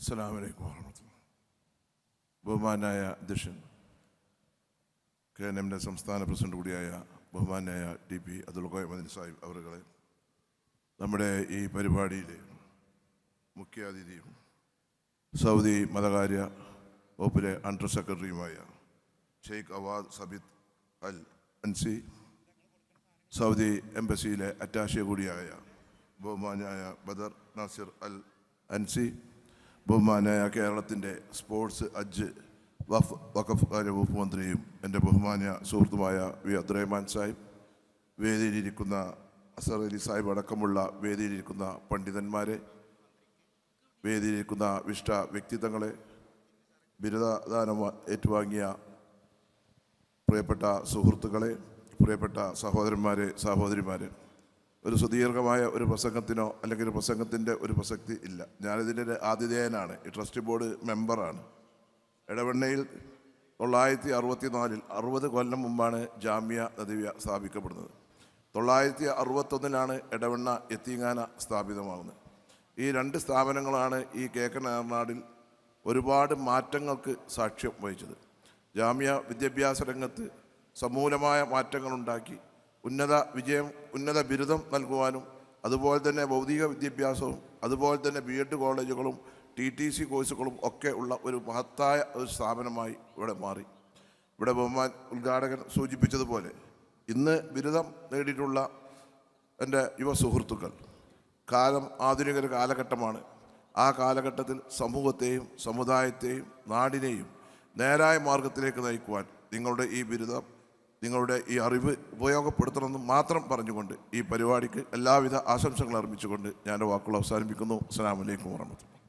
അസ്സലാമു അലൈക്കും വറഹ്മത്തുള്ളാഹി. ബഹുമാനായ അധ്യക്ഷൻ KNM സംസ്ഥാന പ്രസിഡന്റ് കൂടിയായ ബഹുമാനായ DP അബ്ദുൽ ഖാദിർ മദനി സാഹിബ് അവരുകളെ, നമ്മുടെ ഈ പരിപാടിയിലെ മുഖ്യാതിഥിയും സൗദി മതകാര്യ വകുപ്പിലെ അണ്ടർ സെക്രട്ടറിയുമായ ഷെയ്ഖ് അവാദ് സബിത് അൽ അൻസി, സൗദി എംബസിയിലെ അറ്റാഷെ കൂടിയായ ബഹുമാനായ ബദർ നാസിർ അൽ അൻസി, ബഹുമാനായ കേരളത്തിൻ്റെ സ്പോർട്സ് ഹജ്ജ് വഖഫ് കാര്യ വകുപ്പ് മന്ത്രിയും എൻ്റെ ബഹുമാന്യ സുഹൃത്തുമായ വി അബ്ദുറഹ്മാൻ സാഹിബ്, വേദിയിലിരിക്കുന്ന അസർ അലി സാഹിബ് അടക്കമുള്ള വേദിയിലിരിക്കുന്ന പണ്ഡിതന്മാരെ, വേദിയിലിരിക്കുന്ന വിശിഷ്ട വ്യക്തിത്വങ്ങളെ, ബിരുദദാനം ഏറ്റുവാങ്ങിയ പ്രിയപ്പെട്ട സുഹൃത്തുക്കളെ, പ്രിയപ്പെട്ട സഹോദരന്മാരെ, സഹോദരിമാരെ, ഒരു സുദീർഘമായ ഒരു പ്രസംഗത്തിനോ അല്ലെങ്കിൽ ഒരു പ്രസംഗത്തിൻ്റെ ഒരു പ്രസക്തി ഇല്ല. ഞാനിതിൻ്റെ ആതിഥേയനാണ്, ഈ ട്രസ്റ്റ് ബോർഡ് മെമ്പറാണ്. എടവണ്ണയിൽ 964 60 കൊല്ലം മുമ്പാണ് ജാമിയ നദിവ്യ സ്ഥാപിക്കപ്പെടുന്നത്. 961 എടവണ്ണ യത്തീംഖാന സ്ഥാപിതമാകുന്നത്. ഈ രണ്ട് സ്ഥാപനങ്ങളാണ് ഈ കേക്കനാർനാടിൽ ഒരുപാട് മാറ്റങ്ങൾക്ക് സാക്ഷ്യം വഹിച്ചത്. ജാമിയ വിദ്യാഭ്യാസ രംഗത്ത് സമൂലമായ മാറ്റങ്ങളുണ്ടാക്കി ഉന്നത ബിരുദം നൽകുവാനും, അതുപോലെ തന്നെ ഭൗതിക വിദ്യാഭ്യാസവും, അതുപോലെ തന്നെ BEd കോളേജുകളും TTC കോഴ്സുകളും ഒക്കെ ഉള്ള ഒരു മഹത്തായ ഒരു സ്ഥാപനമായി ഇവിടെ മാറി. ഇവിടെ ഉദ്ഘാടകൻ സൂചിപ്പിച്ചതുപോലെ ഇന്ന് ബിരുദം നേടിയിട്ടുള്ള എൻ്റെ യുവ സുഹൃത്തുക്കൾ, കാലം ആധുനിക കാലഘട്ടമാണ്. ആ കാലഘട്ടത്തിൽ സമൂഹത്തെയും സമുദായത്തെയും നാടിനെയും നേരായ മാർഗത്തിലേക്ക് നയിക്കുവാൻ നിങ്ങളുടെ ഈ ബിരുദം, നിങ്ങളുടെ ഈ അറിവ് ഉപയോഗപ്പെടുത്തണമെന്ന് മാത്രം പറഞ്ഞുകൊണ്ട് ഈ പരിപാടിക്ക് എല്ലാവിധ ആശംസകൾ അർപ്പിച്ചുകൊണ്ട് ഞാൻ വാക്കുകൾ അവസാനിപ്പിക്കുന്നു. അസ്സലാമു അലൈക്കും വറഹ്മത്തുള്ളാഹി.